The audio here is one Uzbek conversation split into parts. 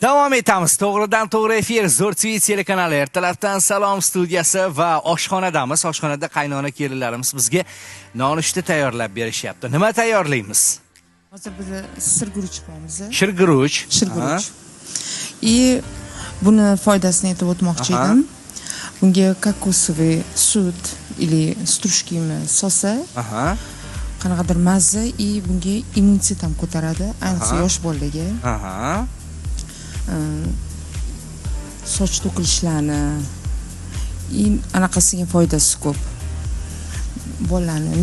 Davom etamiz. To'g'ridan to'g'ri efir Zo'r TV telekanali ertalabdan salom studiyasi va oshxonadamiz. Oshxonada qaynona kelinlarimiz bizga nonushta tayyorlab berishyapti. Nima tayyorlaymiz? Hozir biz sirguruch qilamiz. Shirguruch. Shirguruch. Buni foydasini aytib o'tmoqchi edim. Bunga kokosovый sut или strushkimi solsa, qanaqadir mazza bunga immunitet ham ko'taradi, ayniqsa yosh bolalarga. Soch to'kilishlarini anaqasiga foydasi ko'p. Bolalarning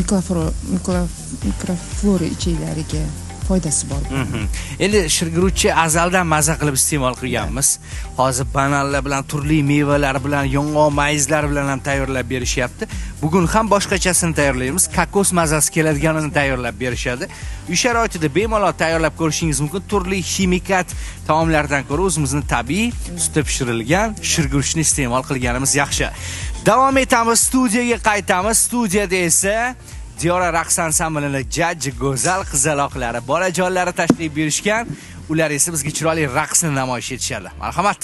mikroflora ichiklariga foydasi bor. Endi shirguruchni azaldan maza qilib iste'mol qilganmiz. Hozir bananlar bilan, turli mevalar bilan, yong'oq mayizlar bilan ham tayyorlab berishyapti. Bugun ham boshqachasini tayyorlaymiz. Kokos mazasi keladiganini tayyorlab berishadi. Uy sharoitida bemalol tayyorlab ko'rishingiz mumkin. Turli ximikat taomlardan ko'ra o'zimizni tabiiy sutda pishirilgan shirguruchni iste'mol qilganimiz yaxshi. Davom etamiz, studiyaga qaytamiz. Studiyada esa Diyora raqs ansamblining jajji go'zal qizaloqlari, bolajonlari tashrif buyurishgan. Ular esa bizga chiroyli raqsni namoyish etishadi. Marhamat.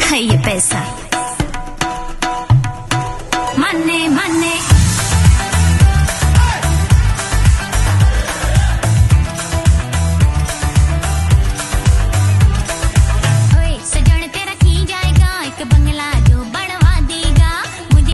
Hey, pesa. Money, money.